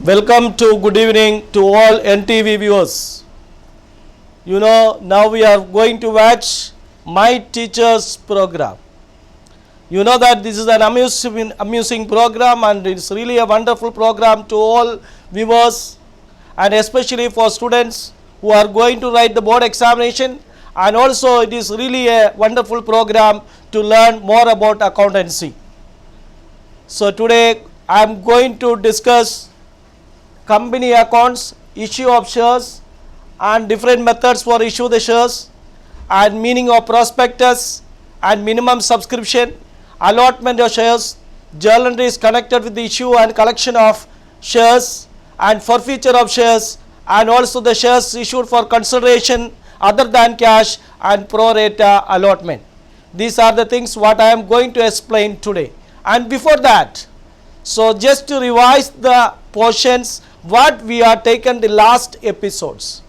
Welcome to good evening to all NTV viewers. You know, now we are going to watch My Teacher's program. You know that this is an amusing program, and it's really a wonderful program to all viewers, and especially for students who are going to write the board examination, and also it is really a wonderful program to learn more about accountancy. So today I am going to discuss company accounts, issue of shares, and different methods for issue the shares, and meaning of prospectus and minimum subscription, allotment of shares, journal entries connected with the issue and collection of shares, and forfeiture of shares, and also the shares issued for consideration other than cash, and pro rata allotment. These are the things what I am going to explain today. And before that, so just to revise the portions what we are taken the last episodes.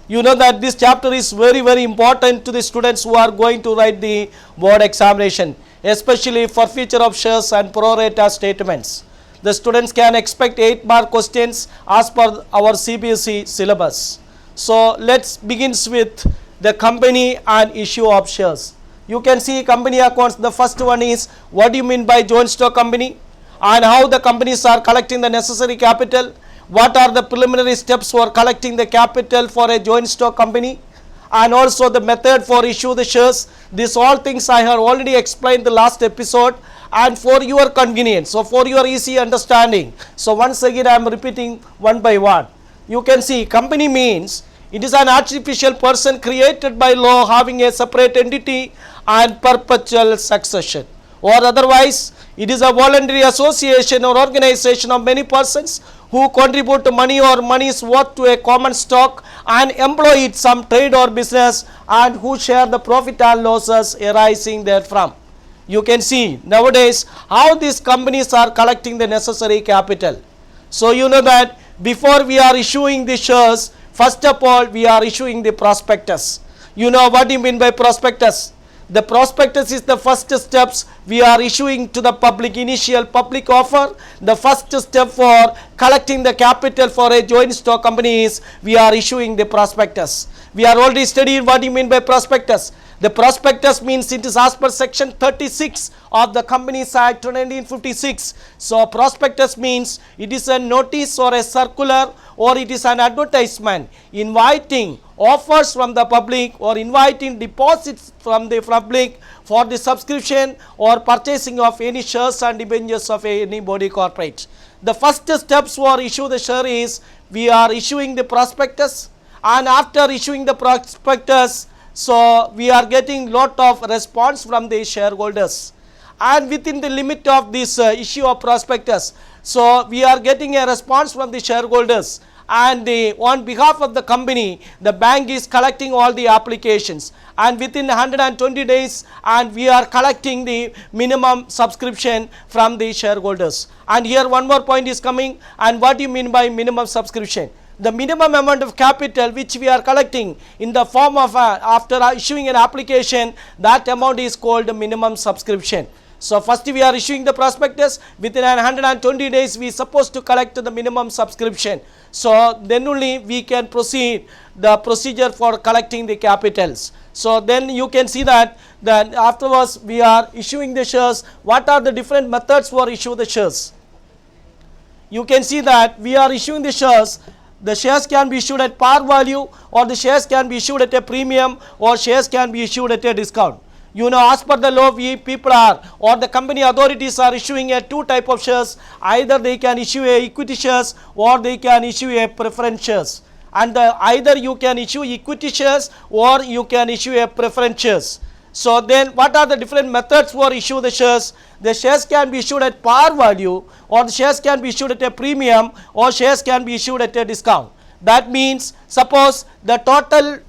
You know that this chapter is very important to the students who are going to write the board examination, especially forfeiture of shares and pro rata statements. The students can expect 8-mark questions as per our CBSE syllabus. So let's begin with the company and issue of shares. You can see company accounts. The first one is what do you mean by joint stock company, and how the companies are collecting the necessary capital. What are the preliminary steps for collecting the capital for a joint stock company, and also the method for issue the shares. These all things I have already explained the last episode, and for your convenience, so for your easy understanding, so once again I am repeating one by one. You can see company means it is an artificial person created by law having a separate entity and perpetual succession, or otherwise it is a voluntary association or organization of many persons who contribute money or money's worth to a common stock and employ it some trade or business, and who share the profit and losses arising therefrom. You can see nowadays how these companies are collecting the necessary capital. So you know that before we are issuing the shares, first of all we are issuing the prospectus. You know what do you mean by prospectus? The prospectus is the first steps we are issuing to the public, initial public offer. The first step for collecting the capital for a joint stock company is we are issuing the prospectus. We are already studying what do you mean by prospectus. The prospectus means it is as per section 36 of the Companies Act 1956. So prospectus means it is a notice or a circular, or it is an advertisement inviting offers from the public or inviting deposits from the public for the subscription or purchasing of any shares and debentures of any body corporate. The first steps for issue the share is we are issuing the prospectus, and after issuing the prospectus, so we are getting lot of response from the shareholders, and within the limit of this issue of prospectus, so we are getting a response from the shareholders, and on behalf of the company the bank is collecting all the applications, and within 120 days and we are collecting the minimum subscription from the shareholders. And here one more point is coming, and what do you mean by minimum subscription? The minimum amount of capital which we are collecting in the form of after issuing an application, that amount is called the minimum subscription. So first we are issuing the prospectus, within 120 days we are supposed to collect the minimum subscription. So then only we can proceed the procedure for collecting the capitals. So then you can see that then afterwards we are issuing the shares. What are the different methods for issue the shares? You can see that we are issuing the shares. The shares can be issued at par value, or the shares can be issued at a premium, or shares can be issued at a discount. You know, as per the law, we people are, or the company authorities are issuing a two type of shares. Either they can issue a equity shares, or they can issue a preference shares. And either you can issue equity shares or you can issue a preference shares. So then what are the different methods for issue the shares? The shares can be issued at par value, or the shares can be issued at a premium, or shares can be issued at a discount. That means suppose the total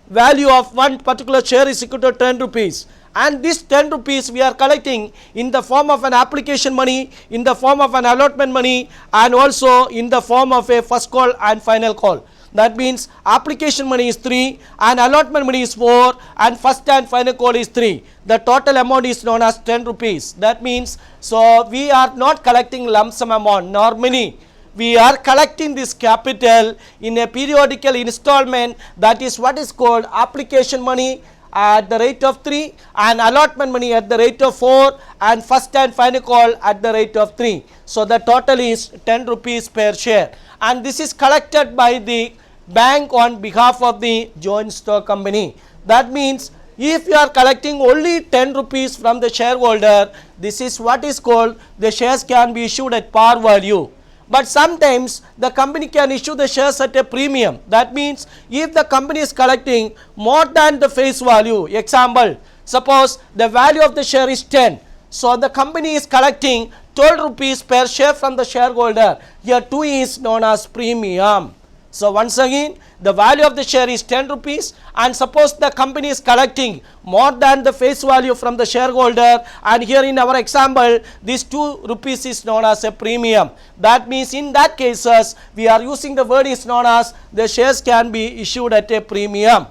value of one particular share is equal to 10 rupees, and this 10 rupees we are collecting in the form of an application money, in the form of an allotment money, and also in the form of a first call and final call. That means application money is 3 and allotment money is 4 and first and final call is 3. The total amount is known as 10 rupees. That means, so we are not collecting lump sum amount. Normally we are collecting this capital in a periodical installment, that is what is called application money at the rate of 3 and allotment money at the rate of 4 and first and final call at the rate of 3. So the total is 10 rupees per share, and this is collected by the bank on behalf of the joint stock company. That means if you are collecting only 10 rupees from the shareholder, this is what is called the shares can be issued at par value. But sometimes the company can issue the shares at a premium. That means if the company is collecting more than the face value, example, suppose the value of the share is 10. So the company is collecting 12 rupees per share from the shareholder. Here 2 is known as premium. So once again, the value of the share is 10 rupees, and suppose the company is collecting more than the face value from the shareholder, and here in our example this 2 rupees is known as a premium. That means in that cases we are using the word is known as the shares can be issued at a premium.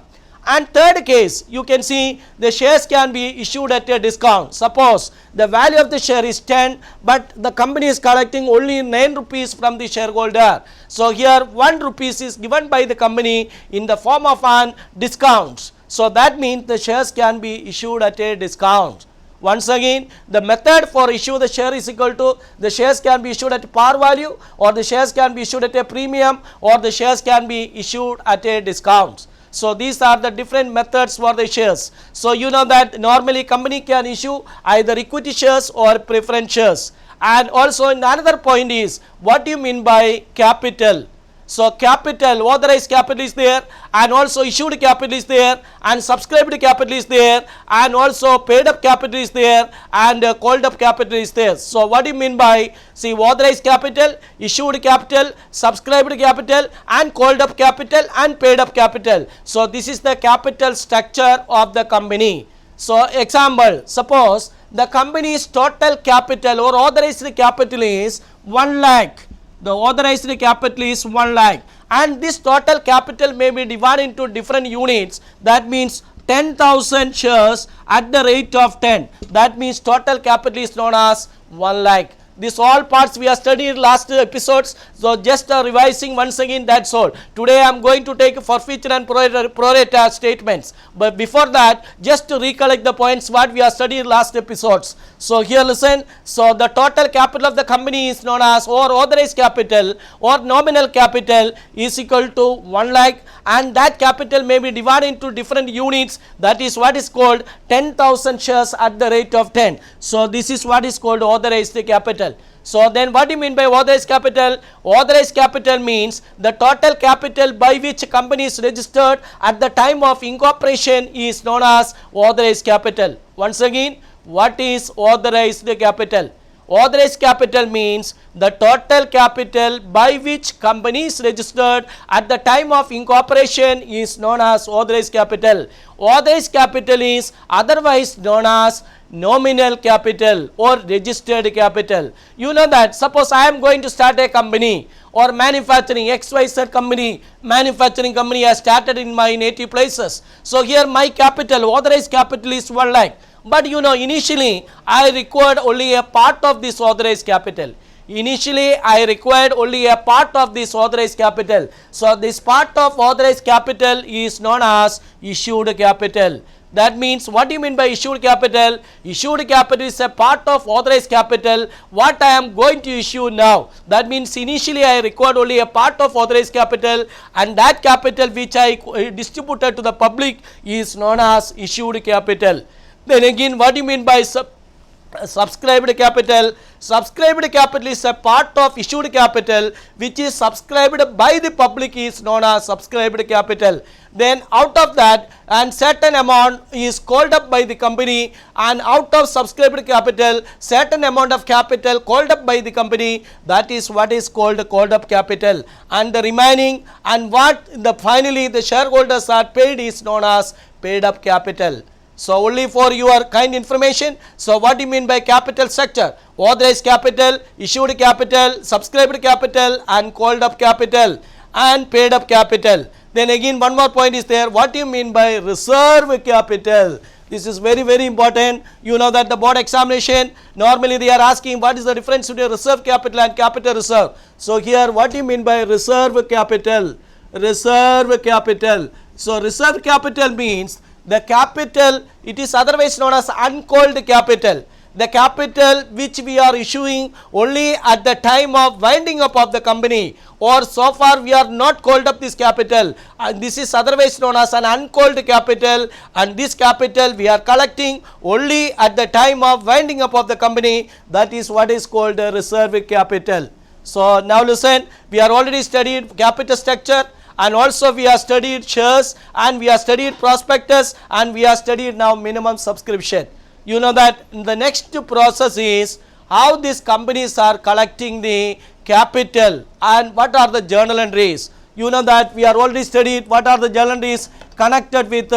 And third case, you can see the shares can be issued at a discount. Suppose the value of the share is 10, but the company is collecting only 9 rupees from the shareholder. So here 1 rupees is given by the company in the form of an discount. So that means the shares can be issued at a discount. Once again, the method for issue the share is equal to the shares can be issued at par value, or the shares can be issued at a premium, or the shares can be issued at a discount. So these are the different methods for the shares. So you know that normally company can issue either equity shares or preference shares. And also another point is, what do you mean by capital? So capital, authorized capital is there, and also issued capital is there, and subscribed capital is there, and also paid up capital is there, and called up capital is there. So what do you mean by, see, authorized capital, issued capital, subscribed capital, and called up capital, and paid up capital. So this is the capital structure of the company. So example, suppose the company's total capital or authorized capital is 1 lakh. The authorized capital is 1 lakh, and this total capital may be divided into different units. That means 10,000 shares at the rate of 10. That means total capital is known as 1 lakh. This all parts we have studied in last episodes. So just revising once again, that's all. Today I am going to take forfeiture and prorata statements. But before that, just to recollect the points what we have studied in last episodes. So here listen. So the total capital of the company is known as, or authorized capital or nominal capital is equal to 1 lakh, and that capital may be divided into different units. That is what is called 10,000 shares at the rate of 10. So this is what is called authorized capital. So then what do you mean by authorized capital? Authorized capital means the total capital by which company is registered at the time of incorporation is known as authorized capital. Once again, what is authorized capital? Authorized capital means the total capital by which company is registered at the time of incorporation is known as authorized capital. Authorized capital is otherwise known as nominal capital or registered capital. You know that suppose I am going to start a company or manufacturing XYZ company, manufacturing company has started in my native places. So here my capital, authorized capital is 1 lakh. But you know, initially I required only a part of this authorized capital. Initially I required only a part of this authorized capital. So this part of authorized capital is known as issued capital. That means what do you mean by issued capital? Issued capital is a part of authorized capital what I am going to issue now. That means initially I required only a part of authorized capital, and that capital which I distributed to the public is known as issued capital. Then again, what do you mean by subscribed capital? Subscribed capital is a part of issued capital which is subscribed by the public is known as subscribed capital. Then out of that, and certain amount is called up by the company, and out of subscribed capital certain amount of capital called up by the company, that is what is called up capital, and the remaining and what the finally the shareholders are paid is known as paid up capital. So only for your kind information. So what do you mean by capital structure? Authorized capital, issued capital, subscribed capital, and called up capital, and paid up capital. Then again one more point is there. What do you mean by reserve capital? This is very, very important. You know that the board examination, normally they are asking what is the difference between reserve capital and capital reserve. So here what do you mean by reserve capital? Reserve capital. So reserve capital means the capital, it is otherwise known as uncalled capital. The capital which we are issuing only at the time of winding up of the company, or so far we are not called up this capital, and this is otherwise known as an uncalled capital, and this capital we are collecting only at the time of winding up of the company. That is what is called a reserve capital. So now listen, we are already studied capital structure, and also we have studied shares, and we have studied prospectus, and we have studied now minimum subscription. You know that the next process is how these companies are collecting the capital and what are the journal entries. You know that we are already studied what are the journal entries connected with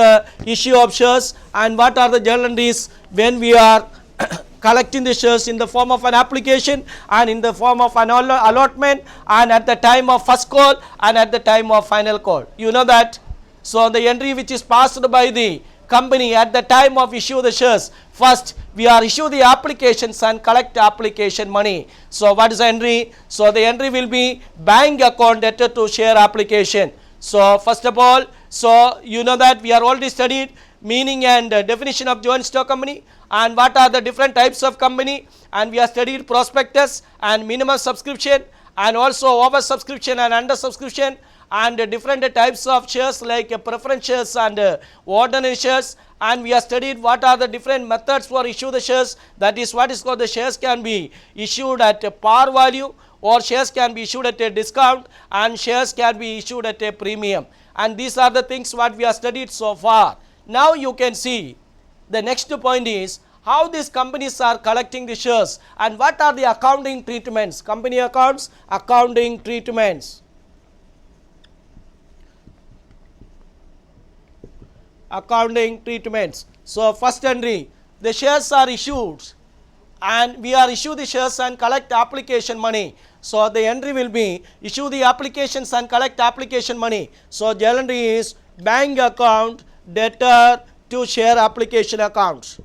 issue of shares, and what are the journal entries when we are collecting the shares in the form of an application and in the form of an allotment, and at the time of first call and at the time of final call. You know that. So the entry which is passed by the company at the time of issue the shares, first we are issue the applications and collect application money. So what is the entry? So the entry will be bank account debtor to share application. So first of all, so you know that we are already studied meaning and definition of joint stock company, and what are the different types of company, and we have studied prospectus and minimum subscription, and also over subscription and under subscription, and different types of shares like preference shares and ordinary shares, and we have studied what are the different methods for issue the shares. That is what is called the shares can be issued at a par value, or shares can be issued at a discount, and shares can be issued at a premium, and these are the things what we have studied so far. Now you can see the next point is how these companies are collecting the shares and what are the accounting treatments. Company accounts, accounting treatments. Accounting treatments. So first entry, the shares are issued and we are issue the shares and collect application money. So the entry will be issue the applications and collect application money. So journal entry is bank account debtor to share application accounts.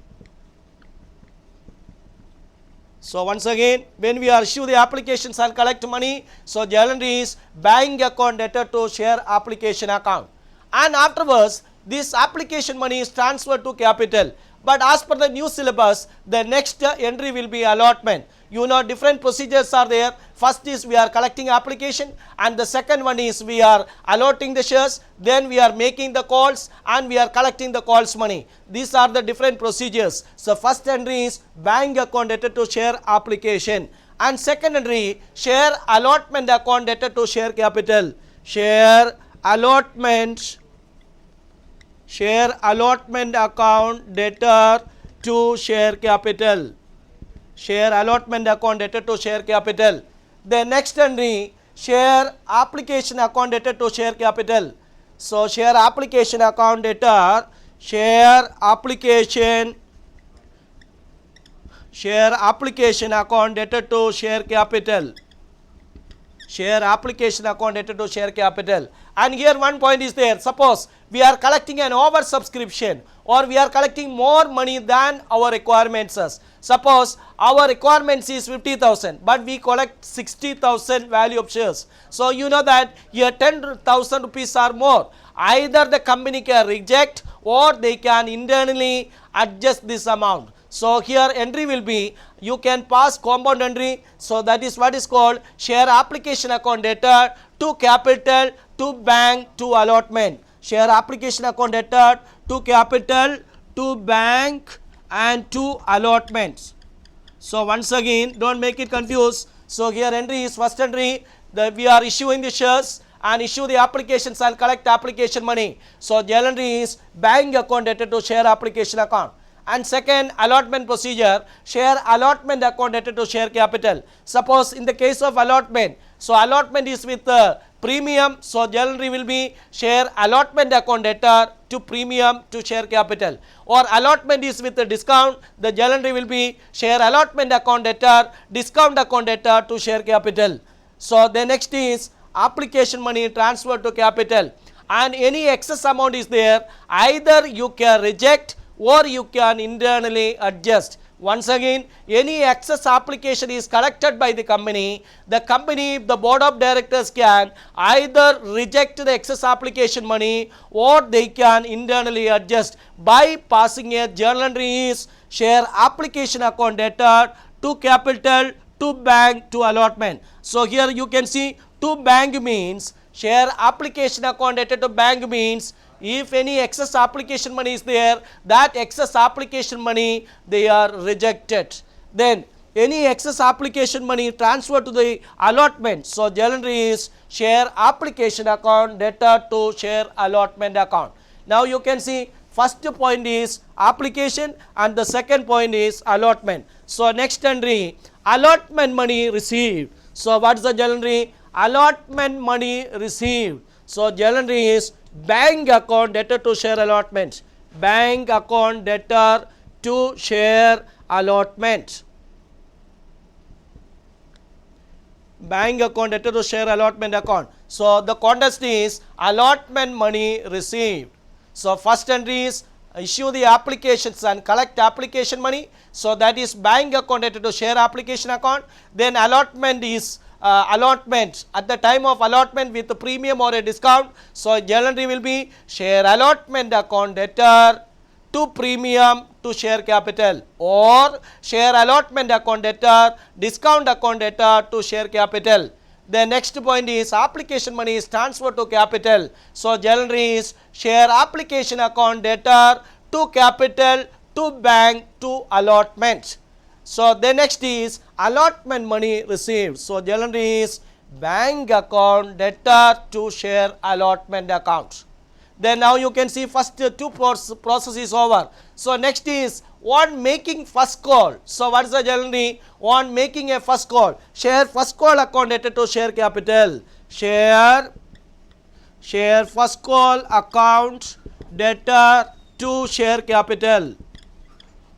So once again, when we are issue the applications and collect money, so journal entry is bank account debtor to share application account, and afterwards this application money is transferred to capital. But as per the new syllabus, the next entry will be allotment. You know different procedures are there. First is we are collecting application, and the second one is we are allotting the shares, then we are making the calls, and we are collecting the calls money. These are the different procedures. So first entry is bank account debtor to share application, and second entry share allotment account debtor to share capital. Share allotment account debtor to share capital. Share allotment account debtor to share capital. The next entry share application account debtor to share capital. So share application account debtor, share application account debtor to share capital. Share application account debtor to share capital. And here one point is there. Suppose we are collecting an over subscription, or we are collecting more money than our requirements is. Suppose our requirements is 50,000, but we collect 60,000 value of shares. So you know that here 10,000 rupees or more. Either the company can reject or they can internally adjust this amount. So here entry will be, you can pass compound entry. So that is what is called share application account debtor to capital to bank to allotment. Share application account debtor to capital to bank and to allotments. So once again, don't make it confused. So here entry is first entry, that we are issuing the shares and issue the applications and collect application money. So journal entry is bank account debtor to share application account. And second allotment procedure, share allotment account debtor to share capital. Suppose in the case of allotment, so allotment is with premium, so journal entry will be share allotment account debtor to premium to share capital. Or allotment is with a discount, the journal entry will be share allotment account debtor, discount account debtor to share capital. So the next is application money transferred to capital, and any excess amount is there, either you can reject or you can internally adjust. Once again, any excess application is collected by the company, the board of directors can either reject the excess application money or they can internally adjust by passing a journal entry is share application account data to capital, to bank, to allotment. So here you can see to bank means share application account data to bank means if any excess application money is there, that excess application money they are rejected. Then any excess application money transferred to the allotment. So journal entry is share application account data to share allotment account. Now you can see first point is application and the second point is allotment. So next entry, allotment money received. So what is the journal entry? Allotment money received. So journal entry is bank account debtor to share allotment. Bank account debtor to share allotment. Bank account debtor to share allotment account. So the context is allotment money received. So first entry is issue the applications and collect application money. So that is bank account debtor to share application account. Then allotment is allotment at the time of allotment with a premium or a discount. So journal entry will be share allotment account debtor to premium to share capital or share allotment account debtor discount account debtor to share capital. The next point is application money is transferred to capital. So journal entry is share application account debtor to capital to bank to allotment. So the next is allotment money received. So journal entry is bank account debtor to share allotment account. Then now you can see first two process is over. So next is on making first call. So what is the journal entry? On making a first call, share first call account debtor to share capital. Share first call account debtor to share capital.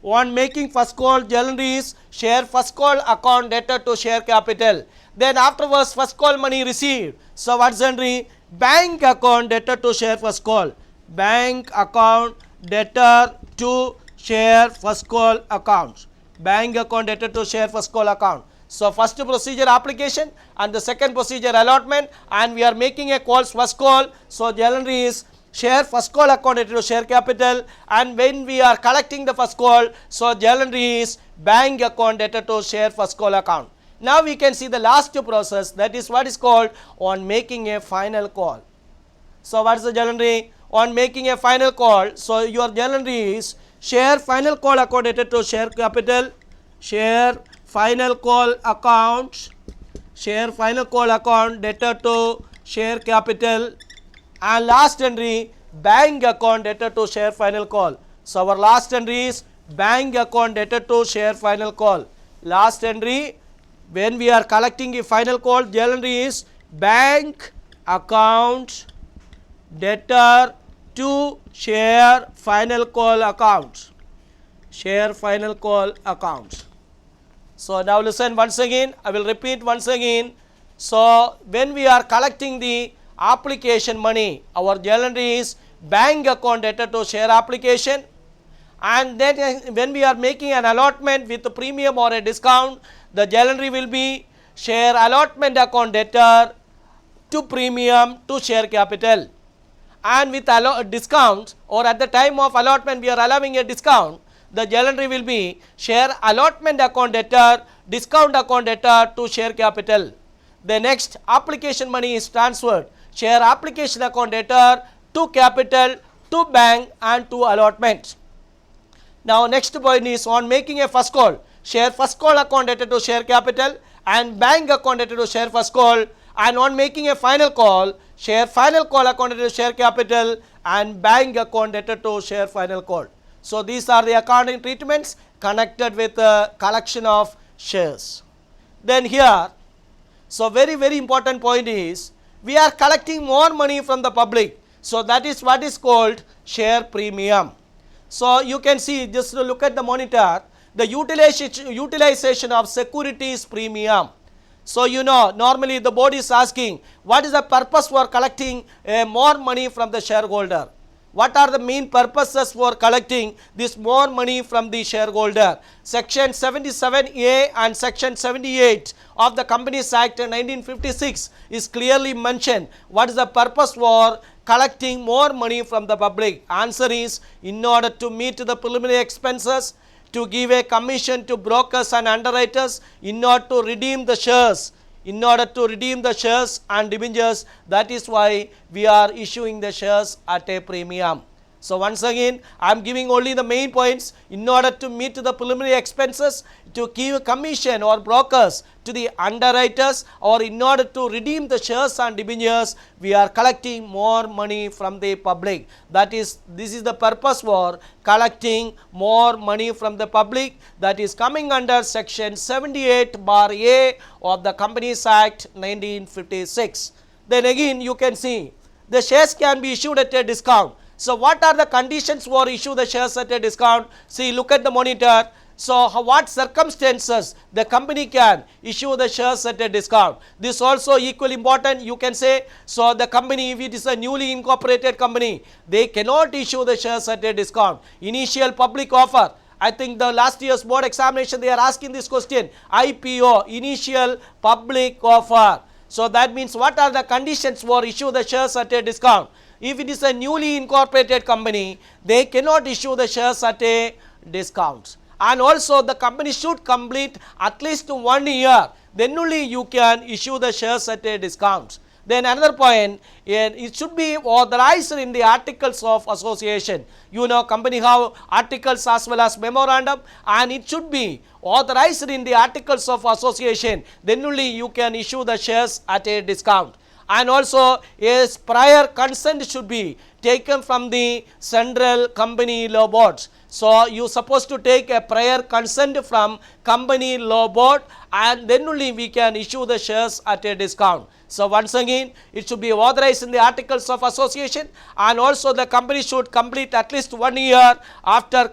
On making first call, journal entry is share first call account debtor to share capital. Then afterwards first call money received. So what is the entry? Bank account debtor to share first call. Bank account debtor to share first call account. Bank account debtor to share first call account. So first procedure application and the second procedure allotment, and we are making a call first call. So journal entry is share first call account debtor to share capital, and when we are collecting the first call, so journal entry is bank account debtor to share first call account. Now we can see the last process, that is what is called on making a final call. So what is the journal entry? On making a final call, so your journal entry is share final call account debtor to share capital, share final call account, share final call account debtor to share capital, and last entry bank account debtor to share final call. So our last entry is bank account debtor to share final call. Last entry when we are collecting a final call, journal entry is bank account debtor to share final call account. Share final call account. So now listen once again, I will repeat once again. So when we are collecting the application money, our journal entry is bank account debtor to share application, and then when we are making an allotment with a premium or a discount, the journal entry will be share allotment account debtor to premium to share capital, and with discount or at the time of allotment we are allowing a discount, the journal entry will be share allotment account debtor discount account debtor to share capital. The next application money is transferred, share application account debtor to capital to bank and to allotment. Now next point is on making a first call, share first call account debtor to share capital and bank account debtor to share first call, and on making a final call, share final call account debtor to share capital and bank account debtor to share final call. So these are the accounting treatments connected with the collection of shares. Then here, so very important point is we are collecting more money from the public. So that is what is called share premium. So you can see, just look at the monitor, the utilization of securities premium. So you know, normally the board is asking what is the purpose for collecting more money from the shareholder. what are the main purposes for collecting this more money from the shareholder? Section 77A and Section 78 of the Companies Act 1956 is clearly mentioned. What is the purpose for collecting more money from the public? Answer is in order to meet the preliminary expenses, to give a commission to brokers and underwriters, in order to redeem the shares. In order to redeem the shares and debentures, that is why we are issuing the shares at a premium. So once again, I am giving only the main points. In order to meet the preliminary expenses, to give commission or brokers to the underwriters, or in order to redeem the shares and debentures, we are collecting more money from the public. That is, this is the purpose for collecting more money from the public. That is coming under Section 78 bar A of the Companies Act 1956. Then again you can see the shares can be issued at a discount. So what are the conditions for issue the shares at a discount? See, look at the monitor. So what circumstances the company can issue the shares at a discount? This also equally important, you can say. So the company, if it is a newly incorporated company, they cannot issue the shares at a discount. Initial public offer. I think the last year's board examination they are asking this question. IPO, initial public offer. So that means what are the conditions for issue the shares at a discount? If it is a newly incorporated company, they cannot issue the shares at a discount. And also the company should complete at least 1 year. Then only you can issue the shares at a discount. Then another point, it should be authorized in the articles of association. You know, company have articles as well as memorandum, and it should be authorized in the articles of association. Then only you can issue the shares at a discount. And also yes, prior consent should be taken from the central company law boards. So you supposed to take a prior consent from company law board, and then only we can issue the shares at a discount. So once again, it should be authorized in the articles of association, and also the company should complete at least 1 year after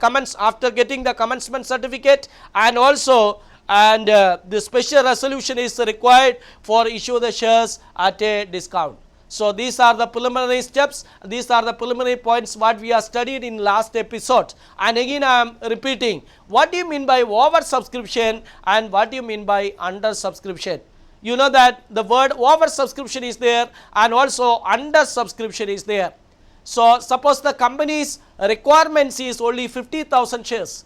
getting the commencement certificate, and also the special resolution is required for issue the shares at a discount. So these are the preliminary steps. These are the preliminary points what we have studied in last episode. And again I am repeating, what do you mean by over subscription and what do you mean by under subscription? You know that the word over subscription is there and also under subscription is there. So suppose the company's requirements is only 50,000 shares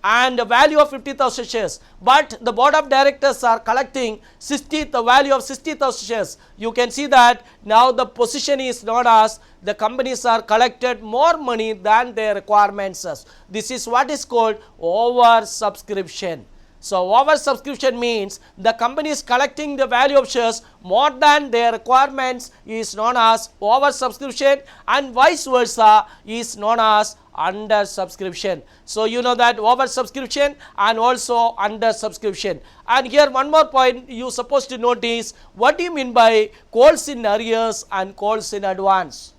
and the value of 50,000 shares, but the board of directors are collecting the value of 60,000 shares. You can see that now the position is not as the companies are collected more money than their requirements. This is what is called over subscription. So over subscription means the company is collecting the value of shares more than their requirements is known as over subscription, and vice versa is known as under subscription. So you know that over subscription and also under subscription. And here one more point you supposed to notice, what do you mean by calls in arrears and calls in advance?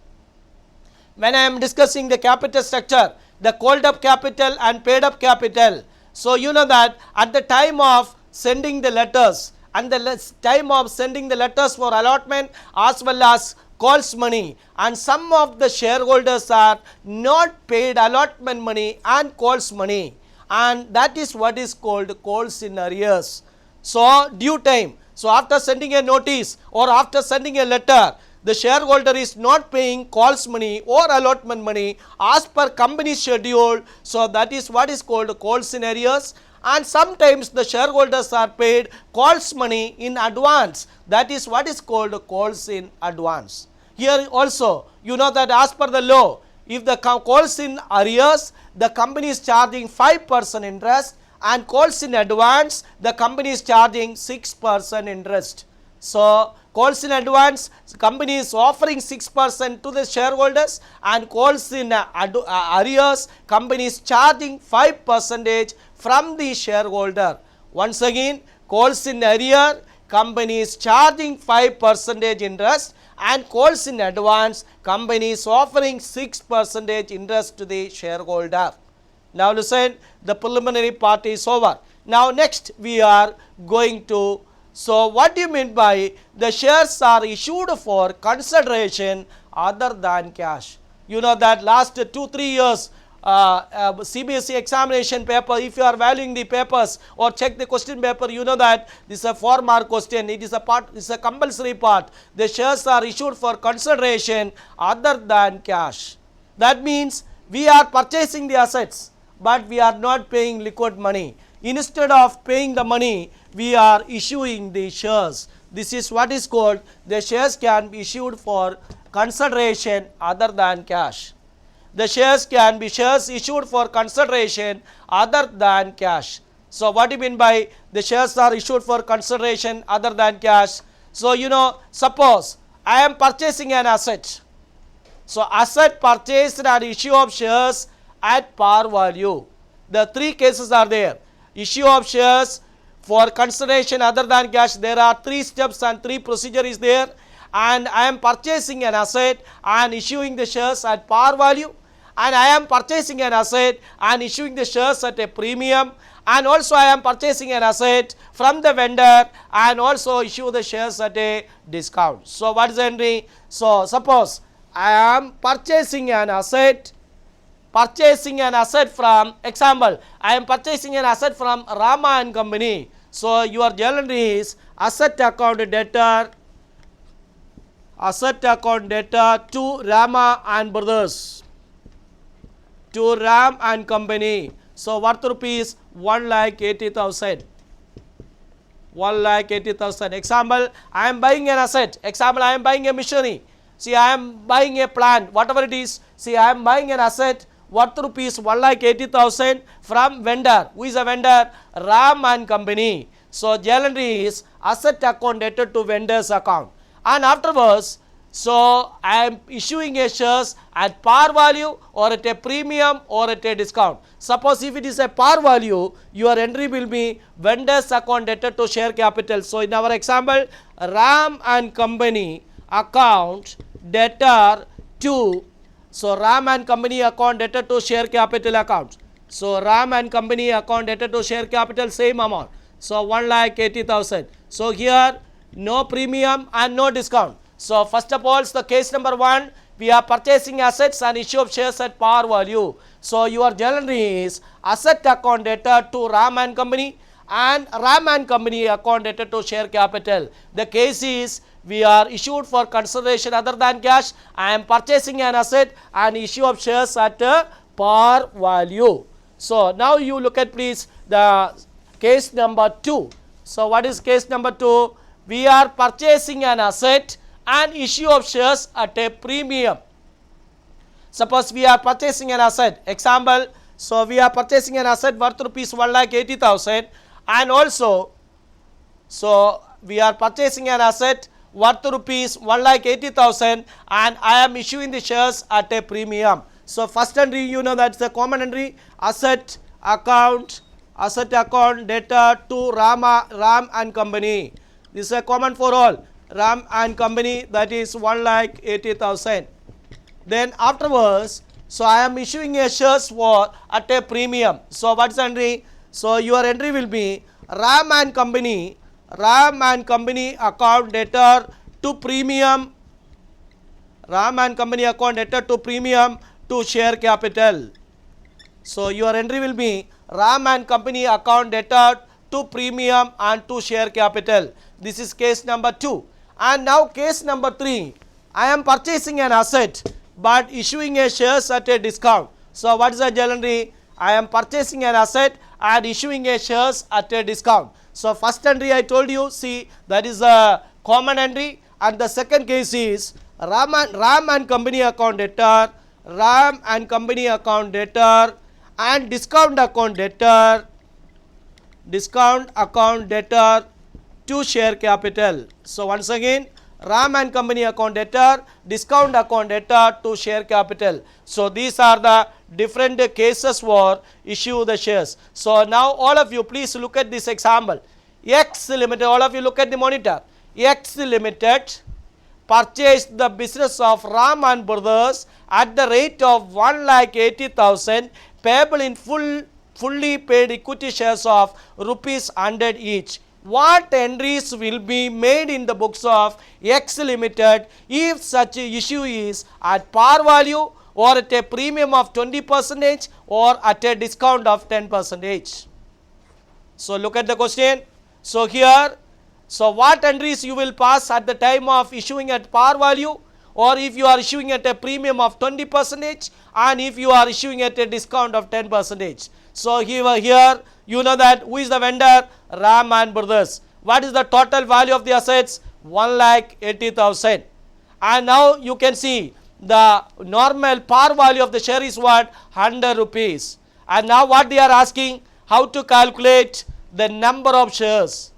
When I am discussing the capital structure, the called up capital and paid up capital. So you know that at the time of sending the letters and the time of sending the letters for allotment as well as calls money, and some of the shareholders are not paid allotment money and calls money, and that is what is called calls in arrears. So due time, so after sending a notice or after sending a letter, the shareholder is not paying calls money or allotment money as per company schedule. So that is what is called calls in arrears. And sometimes the shareholders are paid calls money in advance. That is what is called calls in advance. Here also you know that as per the law, if the calls in arrears, the company is charging 5% interest, and calls in advance, the company is charging 6% interest. So calls in advance, company is offering 6% to the shareholders, and calls in arrears, company is charging 5% from the shareholder. Once again, calls in arrear, company is charging 5% interest, and calls in advance, company is offering 6% interest to the shareholder. Now listen, the preliminary part is over. Now next we are going to, so what do you mean by the shares are issued for consideration other than cash? You know that last 2-3 years CBSE examination paper, if you are valuing the papers or check the question paper, you know that this is a 4-mark question. It is a part, it is a compulsory part. The shares are issued for consideration other than cash. That means we are purchasing the assets, but we are not paying liquid money. Instead of paying the money, we are issuing the shares. This is what is called, the shares can be issued for consideration other than cash. The shares can be shares issued for consideration other than cash. So what do you mean by the shares are issued for consideration other than cash? So you know, suppose I am purchasing an asset. So asset purchased and issue of shares at par value. The 3 cases are there. Issue of shares for consideration other than cash. There are 3 steps and 3 procedure is there. And I am purchasing an asset and issuing the shares at par value. And I am purchasing an asset and issuing the shares at a premium, and also I am purchasing an asset from the vendor and also issue the shares at a discount. So what is the entry? So suppose I am purchasing an asset from, example, I am purchasing an asset from Rama and Company. So your journal entry is asset account debtor to Rama and Brothers, to Ram and Company. So worth rupees 1,80,000. 1,80,000. Example, I am buying an asset. Example, I am buying a machinery. See, I am buying a plant, whatever it is. See, I am buying an asset worth rupees 1,80,000 from vendor. Who is a vendor? Ram and Company. So journal entry is asset account debtor to vendor's account. And afterwards, so I am issuing a shares at par value or at a premium or at a discount. Suppose if it is a par value, your entry will be vendor's account debtor to share capital. So in our example, Ram and Company account debtor to, so Ram and Company account debtor to share capital account. So Ram and Company account debtor to share capital, same amount. So 1,80,000. So here no premium and no discount. So first of all, the case number 1, we are purchasing assets and issue of shares at par value. So your journal entry is asset account debtor to Ram and Company and Ram and Company account debtor to share capital. The case is we are issued for consideration other than cash. I am purchasing an asset and issue of shares at par value. So now you look at please the case number 2. So what is case number 2? We are purchasing an asset and issue of shares at a premium. Suppose we are purchasing an asset. Example, so we are purchasing an asset worth rupees 1,80,000 and also, so we are purchasing an asset worth rupees 1,80,000 and I am issuing the shares at a premium. So first entry, you know that's the common entry, asset account debtor to Ram and Company. This is a common for all. Ram and Company, that is 1,80,000. Then afterwards, so I am issuing a shares for at a premium. So what's the entry? So your entry will be Ram and Company account debtor to premium. Ram and Company account debtor to premium to share capital. So your entry will be Ram and Company account debtor to premium and to share capital. This is case number 2. And now case number 3, I am purchasing an asset but issuing a shares at a discount. So what is the journal entry? I am purchasing an asset and issuing a shares at a discount. So first entry I told you, see, that is a common entry, and the second case is Ram and Company account debtor, and discount account debtor to share capital. So once again, Ram and Company account debtor, discount account debtor to share capital. So these are the different cases for issue the shares. So now all of you please look at this example. X Limited, all of you look at the monitor. X Limited purchased the business of Ram and Brothers at the rate of 1,80,000 payable in fully paid equity shares of rupees 100 each. What entries will be made in the books of X Limited if such issue is at par value or at a premium of 20% or at a discount of 10%. So look at the question. So here, so what entries you will pass at the time of issuing at par value, or if you are issuing at a premium of 20% and if you are issuing at a discount of 10%. So here you know that who is the vendor? Ram and Brothers. What is the total value of the assets? 1,80,000. And now you can see the normal par value of the share is what? 100 rupees. And now what they are asking, how to calculate the number of shares.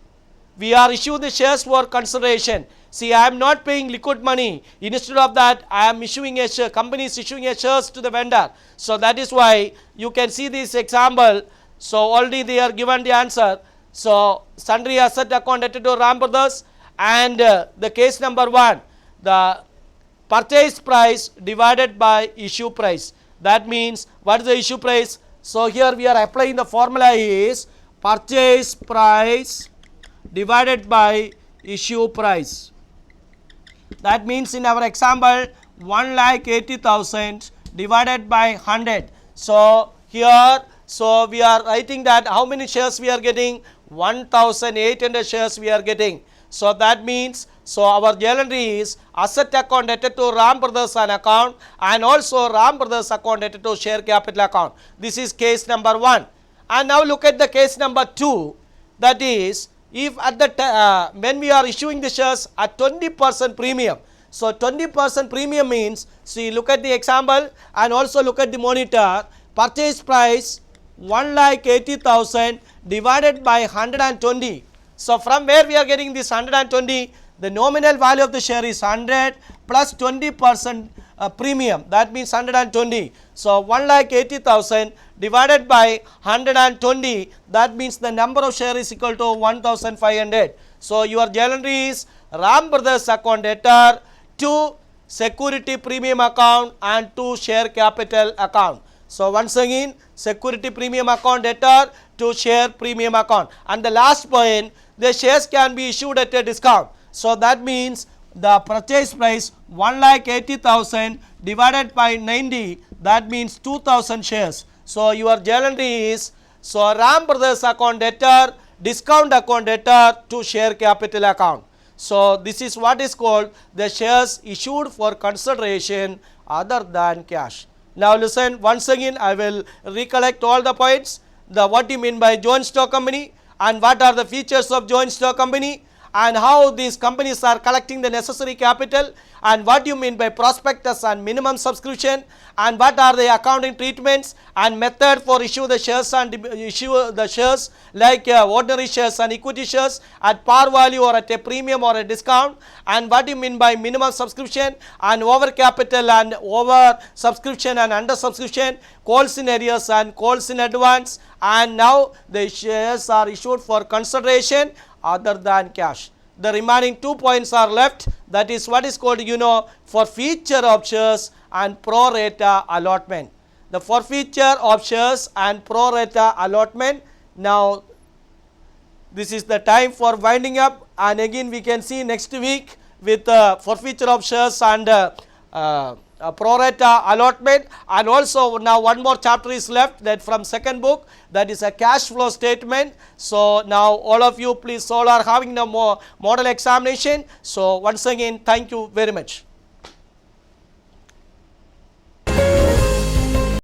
We are issuing the shares for consideration. See, I am not paying liquid money. Instead of that, I am issuing a share. Company is issuing a shares to the vendor. So that is why you can see this example. So already they are given the answer. So sundry asset account debted to Ram Brothers, and the case number 1, the purchase price divided by issue price. That means what is the issue price? So here we are applying the formula is purchase price divided by issue price. That means in our example 1,80,000 divided by 100. So here, so we are writing that how many shares we are getting? 1,800 shares we are getting. So that means, so our journal entry is asset account debted to Ram Brothers an account, and also Ram Brothers account debted to share capital account. This is case number 1. And now look at the case number 2. That is, if at the when we are issuing the shares at 20% premium. So 20% premium means, see, look at the example and also look at the monitor. Purchase price 1,80,000 divided by 120. So from where we are getting this 120? The nominal value of the share is 100 plus 20% premium. That means 120. So 1,80,000 divided by 120. That means the number of share is equal to 1,500. So your journal entry is Ram Brothers account debtor to security premium account and to share capital account. So once again, security premium account debtor to share premium account. And the last point, the shares can be issued at a discount. So that means the purchase price 1,80,000 divided by 90, that means 2,000 shares. So your journal entry is, so Ram Brothers account debtor, discount account debtor to share capital account. So this is what is called the shares issued for consideration other than cash. Now listen, once again I will recollect all the points. What do you mean by joint stock company, and what are the features of joint stock company, and how these companies are collecting the necessary capital, and what do you mean by prospectus and minimum subscription, and what are the accounting treatments and method for issue the shares and issue the shares like ordinary shares and equity shares at par value or at a premium or a discount, and what do you mean by minimum subscription and over capital and over subscription and under subscription, calls in arrears and calls in advance, and now the shares are issued for consideration other than cash. The remaining 2 points are left. That is what is called, forfeiture of shares and pro rata allotment. The forfeiture of shares and pro rata allotment. Now this is the time for winding up, and again we can see next week with forfeiture of shares and pro rata allotment. And also now one more chapter is left, that from second book, that is a cash flow statement. So now all of you, please, all are having the model examination. So once again, thank you very much.